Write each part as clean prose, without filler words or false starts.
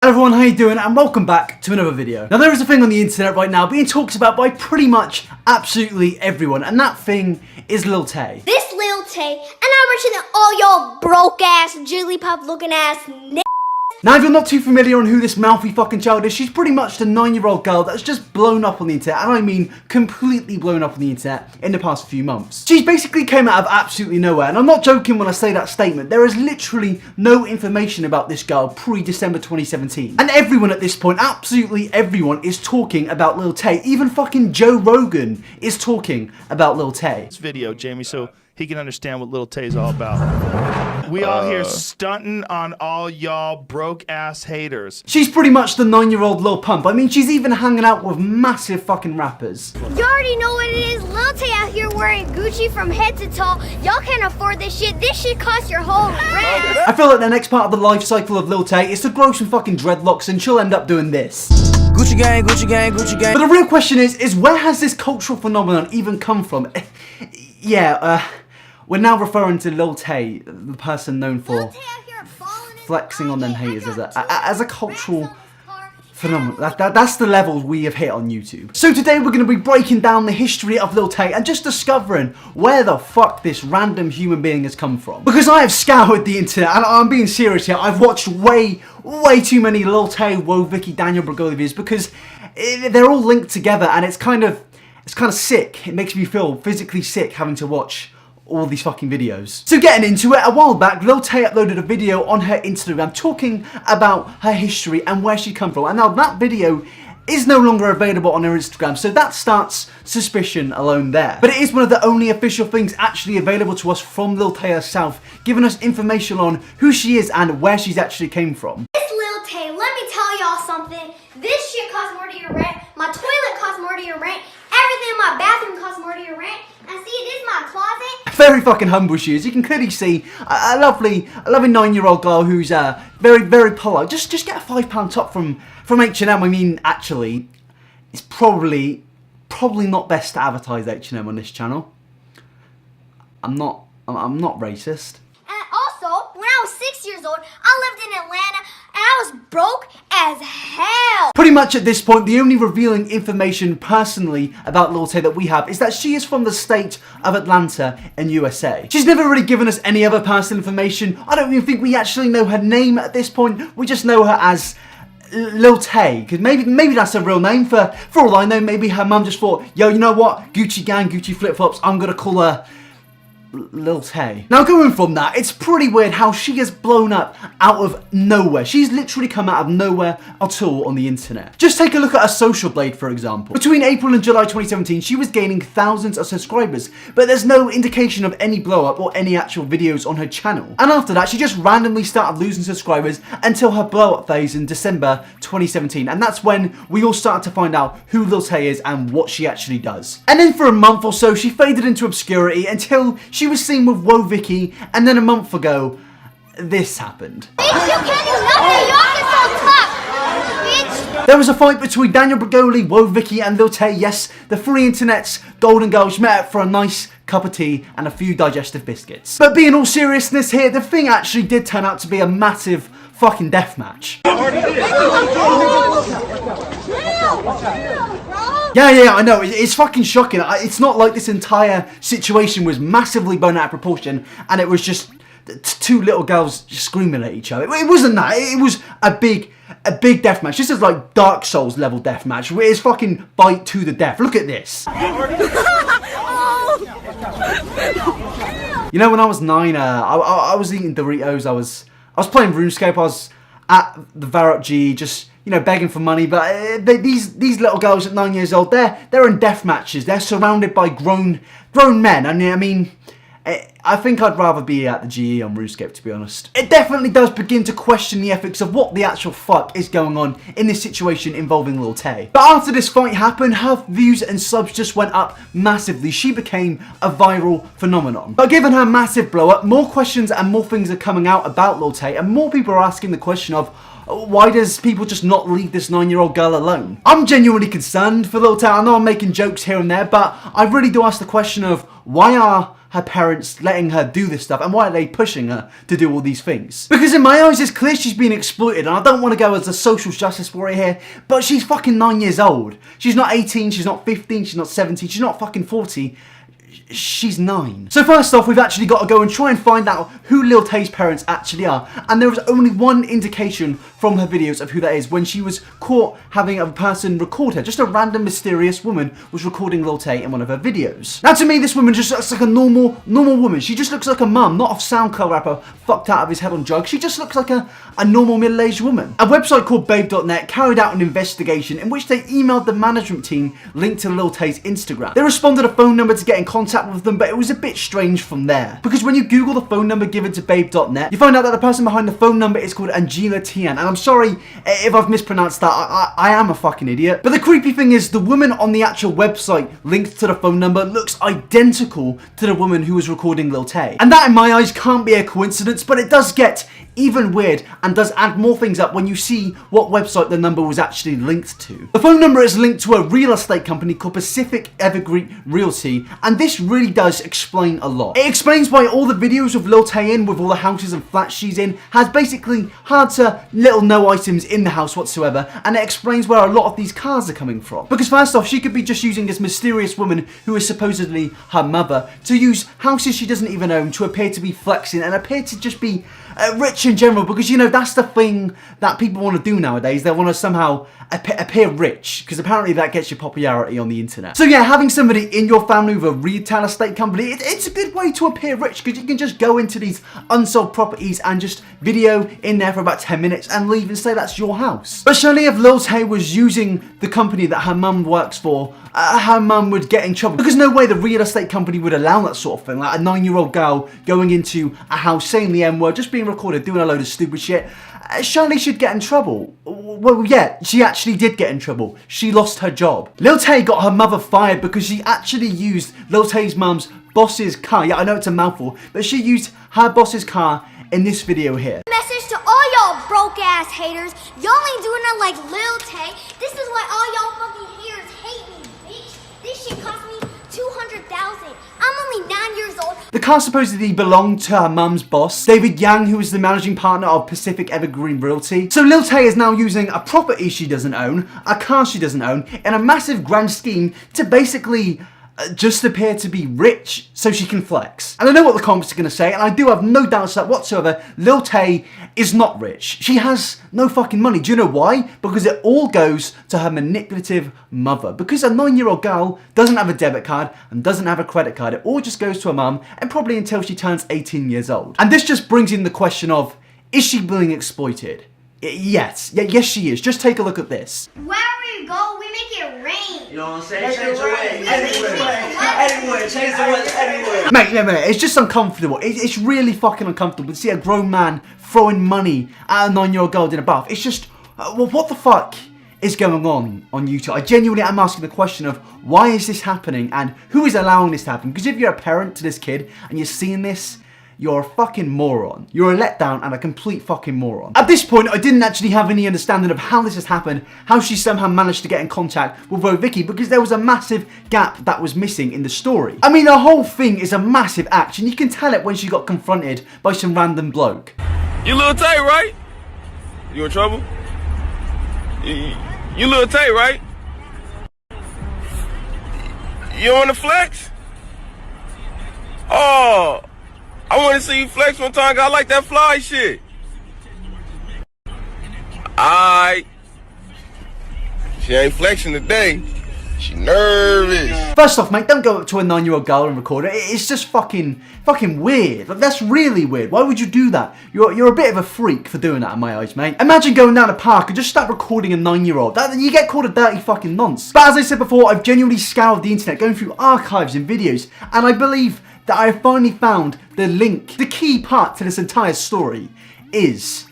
Hello everyone, how you doing? And welcome back to another video. Now there is a thing on the internet right now being talked about by pretty much absolutely everyone, and that thing is Lil Tay. This Lil Tay, and I'm richer than all y'all broke ass, jigglypuff looking ass n*****. Now if you're not too familiar on who this mouthy fucking child is, she's pretty much the 9-year-old girl that's just blown up on the internet, and I mean completely blown up on the internet in the past few months. She basically came out of absolutely nowhere, and I'm not joking when I say that statement. There is literally no information about this girl pre-December 2017. And everyone at this point, absolutely everyone, is talking about Lil Tay. Even fucking Joe Rogan is talking about Lil Tay. This video, Jamie, so he can understand what Lil Tay's all about. We all here stunting on all y'all broke ass haters. She's pretty much the 9-year-old Lil Pump. I mean, she's even hanging out with massive fucking rappers. You already know what it is. Lil Tay out here wearing Gucci from head to toe. Y'all can't afford this shit. This shit costs your whole rent. I feel like the next part of the life cycle of Lil Tay is to grow some fucking dreadlocks and she'll end up doing this. Gucci gang, Gucci gang, Gucci gang. But the real question is where has this cultural phenomenon even come from? We're now referring to Lil Tay, the person known for flexing on them haters as a cultural phenomenon. That's the level we have hit on YouTube. So today we're going to be breaking down the history of Lil Tay and just discovering where the fuck this random human being has come from. Because I have scoured the internet, and I'm being serious here, I've watched way too many Lil Tay, Woah Vicky, Daniel Bregoli videos because they're all linked together, and it's kind of sick. It makes me feel physically sick having to watch all these fucking videos. So getting into it, a while back, Lil Tay uploaded a video on her Instagram talking about her history and where she come from. And now that video is no longer available on her Instagram, so that starts suspicion alone there. But it is one of the only official things actually available to us from Lil Tay herself, giving us information on who she is and where she's actually came from. This Lil Tay, let me tell y'all something. This shit costs more to your rent. My toilet costs more to your rent. Everything in my bathroom costs more to your rent. And see, this is my closet. Very fucking humble she is. You can clearly see a lovely 9-year-old girl who's very polite. Just get a £5 top from H&M. I mean, actually, it's probably not best to advertise H&M on this channel. I'm not racist. And also, when I was 6 years old, I lived in Atlanta and I was broke as hell. Pretty much at this point, the only revealing information personally about Lil Tay that we have is that she is from the state of Atlanta in USA. She's never really given us any other personal information. I don't even think we actually know her name at this point. We just know her as Lil Tay, because maybe that's her real name. For all I know, maybe her mum just thought, yo, you know what? Gucci gang, Gucci flip-flops, I'm gonna call her Lil Tay. Now going from that, it's pretty weird how she has blown up out of nowhere. She's literally come out of nowhere at all on the internet. Just take a look at her social blade, for example. Between April and July 2017, she was gaining thousands of subscribers, but there's no indication of any blow up or any actual videos on her channel. And after that, she just randomly started losing subscribers until her blow up phase in December 2017. And that's when we all started to find out who Lil Tay is and what she actually does. And then for a month or so, she faded into obscurity until she was seen with Woah Vicky, and then a month ago, this happened. Bitch, you can't do nothing. Y'all get so tough, bitch. There was a fight between Daniel Bregoli, Woah Vicky, and Lil Tay. Yes, the free internet's golden girls met up for a nice cup of tea and a few digestive biscuits. But being all seriousness here, the thing actually did turn out to be a massive fucking death match. Yeah, I know, it's fucking shocking. It's not like this entire situation was massively blown out of proportion and it was just two little girls just screaming at each other. It wasn't that. It was a big death match. This is like Dark Souls level death match. It's fucking fight to the death. Look at this. You know, when I was 9, I was eating Doritos. I was playing RuneScape. I was at the Varrock G, just, you know, begging for money. But these little girls at 9 years old, they're in death matches. They're surrounded by grown men. I mean, I think I'd rather be at the GE on RuneScape, to be honest. It definitely does begin to question the ethics of what the actual fuck is going on in this situation involving Lil Tay. But after this fight happened, her views and subs just went up massively. She became a viral phenomenon. But given her massive blow up, more questions and more things are coming out about Lil Tay, and more people are asking the question of, why does people just not leave this 9-year-old girl alone? I'm genuinely concerned for Lil Tay. I know I'm making jokes here and there, but I really do ask the question of, why are her parents letting her do this stuff, and why are they pushing her to do all these things? Because in my eyes, it's clear she's being exploited, and I don't want to go as a social justice warrior here, but she's fucking 9 years old. She's not 18, she's not 15, she's not 17, she's not fucking 40. She's 9. So first off, we've actually got to go and try and find out who Lil Tay's parents actually are. And there was only one indication from her videos of who that is, when she was caught having a person record her. Just a random mysterious woman was recording Lil Tay in one of her videos. Now to me, this woman just looks like a normal woman. She just looks like a mum, not a SoundCloud rapper fucked out of his head on drugs. She just looks like a normal middle-aged woman. A website called babe.net carried out an investigation in which they emailed the management team linked to Lil Tay's Instagram. They responded a phone number to get in contact with them, but it was a bit strange from there. Because when you Google the phone number given to babe.net, you find out that the person behind the phone number is called Angela Tian. And I'm sorry if I've mispronounced that, I am a fucking idiot. But the creepy thing is, the woman on the actual website linked to the phone number looks identical to the woman who was recording Lil Tay. And that in my eyes can't be a coincidence, but it does get even weird and does add more things up when you see what website the number was actually linked to. The phone number is linked to a real estate company called Pacific Evergreen Realty, and this really does explain a lot. It explains why all the videos of Lil Tay in, with all the houses and flats she's in, has basically hard to little no items in the house whatsoever, and it explains where a lot of these cars are coming from. Because first off, she could be just using this mysterious woman who is supposedly her mother to use houses she doesn't even own to appear to be flexing and appear to just be rich in general, because you know that's the thing that people want to do nowadays. They want to somehow appear rich, because apparently that gets you popularity on the internet. So yeah, having somebody in your family with a retail estate company, it's a good way to appear rich, because you can just go into these unsold properties and just video in there for about 10 minutes and leave and say that's your house. But surely if Lil Tay was using the company that her mum works for, her mum would get in trouble, because no way the real estate company would allow that sort of thing. Like a 9-year-old girl going into a house saying the N-word, just being recorded doing a load of stupid shit. Surely she'd get in trouble. Well, yeah, she actually did get in trouble. She lost her job. Lil Tay got her mother fired because she actually used Lil Tay's mum's boss's car. Yeah, I know it's a mouthful, but she used her boss's car in this video here. Message to all y'all broke ass haters. Y'all ain't doing it like Lil Tay. This is why all y'all fucking haters hate me, bitch. This shit cost me $200,000. I'm only 9 years old. The car supposedly belonged to her mum's boss, David Yang, who is the managing partner of Pacific Evergreen Realty. So Lil Tay is now using a property she doesn't own, a car she doesn't own, in a massive grand scheme to basically just appear to be rich so she can flex. And I know what the comments are going to say, and I do have no doubts that whatsoever Lil Tay is not rich. She has no fucking money. Do you know why? Because it all goes to her manipulative mother. Because a 9-year-old girl doesn't have a debit card and doesn't have a credit card. It all just goes to her mum, and probably until she turns 18 years old. And this just brings in the question of, is she being exploited? Yes, she is. Just take a look at this. Wherever you go, we make it rain. You know what I'm saying? Change the way. Anywhere. Change the weather everywhere. Mate, it's just uncomfortable. It's really fucking uncomfortable to see a grown man throwing money at a 9-year-old girl in a bath. It's just, well, what the fuck is going on YouTube? I genuinely am asking the question of, why is this happening and who is allowing this to happen? Because if you're a parent to this kid and you're seeing this, you're a fucking moron. You're a letdown and a complete fucking moron. At this point, I didn't actually have any understanding of how this has happened, how she somehow managed to get in contact with Vicky, because there was a massive gap that was missing in the story. I mean, the whole thing is a massive act, and you can tell it when she got confronted by some random bloke. You Lil Tay, right? You in trouble? You Lil Tay, right? You on the flex? Oh, I want to see you flex one time. I like that fly shit. She ain't flexing today. She nervous. First off, mate, don't go up to a 9-year-old girl and record it. It's just fucking weird. Like, that's really weird. Why would you do that? You're a bit of a freak for doing that in my eyes, mate. Imagine going down a park and just start recording a 9-year-old. You get called a dirty fucking nonce. But as I said before, I've genuinely scoured the internet, going through archives and videos, and I believe that I have finally found the link. The key part to this entire story is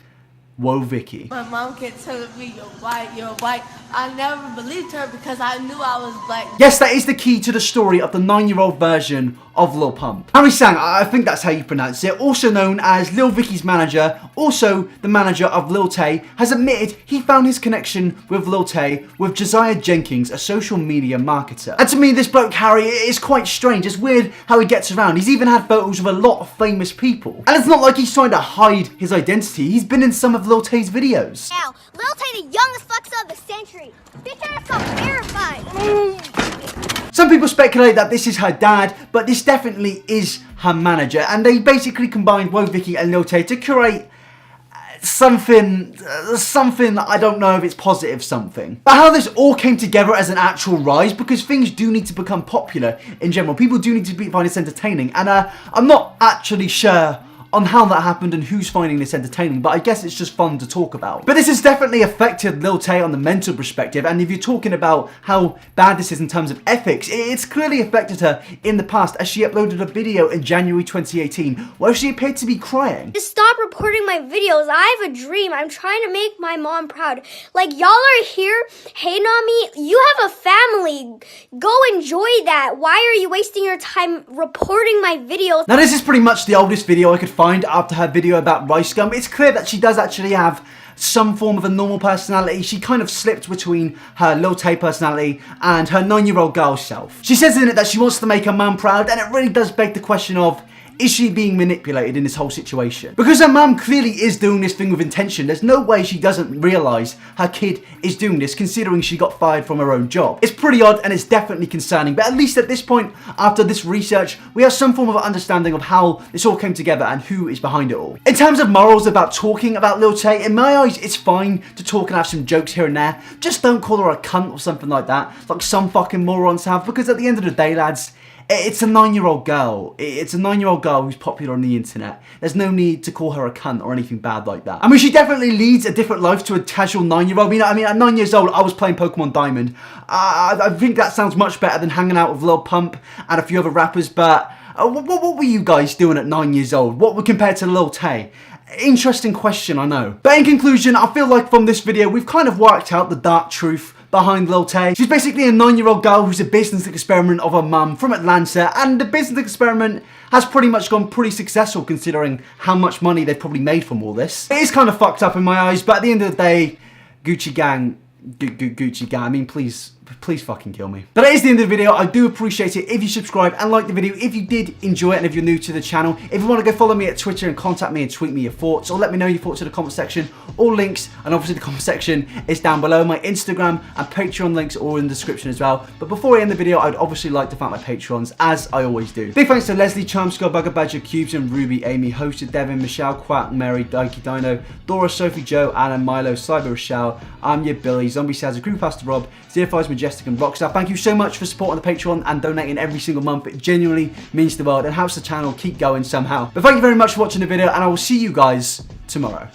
Whoa Vicky. My mom kept telling me, you're white. I never believed her because I knew I was black. Yes, that is the key to the story of the 9-year-old version of Lil Pump. Harry Sang, I think that's how you pronounce it, also known as Lil Vicky's manager Also, the manager of Lil Tay has admitted he found his connection with Lil Tay with Josiah Jenkins, a social media marketer. And to me, this bloke Harry is quite strange. It's weird how he gets around. He's even had photos with a lot of famous people. And it's not like he's trying to hide his identity. He's been in some of Lil Tay's videos. Now, Lil Tay, the youngest flexer of the century. Bitch ass got verified. Some people speculate that this is her dad, but this definitely is her manager, and they basically combined Woe Vicky and Lil Tay to create something I don't know if it's positive something. But how this all came together as an actual rise, because things do need to become popular in general. People do need to find this entertaining, and I'm not actually sure on how that happened and who's finding this entertaining, but I guess it's just fun to talk about. But this has definitely affected Lil Tay on the mental perspective, and if you're talking about how bad this is in terms of ethics, it's clearly affected her in the past, as she uploaded a video in January 2018 where she appeared to be crying. Just stop reporting my videos. I have a dream. I'm trying to make my mom proud. Like, y'all are here hating on me. You have a family. Go enjoy that. Why are you wasting your time reporting my videos? Now this is pretty much the oldest video I could find after her video about Ricegum. It's clear that she does actually have some form of a normal personality. She kind of slipped between her Lil Tay personality and her 9-year-old girl self. She says in it that she wants to make her mum proud, and it really does beg the question of, is she being manipulated in this whole situation? Because her mum clearly is doing this thing with intention. There's no way she doesn't realise her kid is doing this, considering she got fired from her own job. It's pretty odd, and it's definitely concerning, but at least at this point, after this research, we have some form of understanding of how this all came together and who is behind it all. In terms of morals about talking about Lil Tay, in my eyes, it's fine to talk and have some jokes here and there. Just don't call her a cunt or something like that, like some fucking morons have, because at the end of the day, lads, it's a 9-year-old girl. It's a 9-year-old girl who's popular on the internet. There's no need to call her a cunt or anything bad like that. I mean, she definitely leads a different life to a casual 9-year-old. I mean, at 9 years old, I was playing Pokemon Diamond. I think that sounds much better than hanging out with Lil Pump and a few other rappers, but what were you guys doing at 9 years old? What were compared to Lil Tay? Interesting question, I know. But in conclusion, I feel like from this video, we've kind of worked out the dark truth behind Lil Tay. She's basically a 9-year-old girl who's a business experiment of her mum from Atlanta, and the business experiment has pretty much gone pretty successful considering how much money they've probably made from all this. It is kind of fucked up in my eyes, but at the end of the day, Gucci gang, I mean, please fucking kill me. But that is the end of the video. I do appreciate it if you subscribe and like the video if you did enjoy it, and if you're new to the channel. If you want to go follow me at Twitter and contact me and tweet me your thoughts, or let me know your thoughts in the comment section. All links, and obviously the comment section is down below. My Instagram and Patreon links are all in the description as well. But before I end the video, I'd obviously like to thank my Patrons, as I always do. Big thanks to Leslie, Charm, Skull, Bugger Badger, Cubes, and Ruby, Amy, Hosted, Devin, Michelle, Quack, Mary, Dikey, Dino, Dora, Sophie, Joe, Alan, Milo, Cyber, Rochelle, I'm your Billy, Zombie Sazza, Crew Pastor Rob, Zero5's Majestic, and Rockstar. Thank you so much for supporting the Patreon and donating every single month. It genuinely means the world and helps the channel keep going somehow. But thank you very much for watching the video, and I will see you guys tomorrow.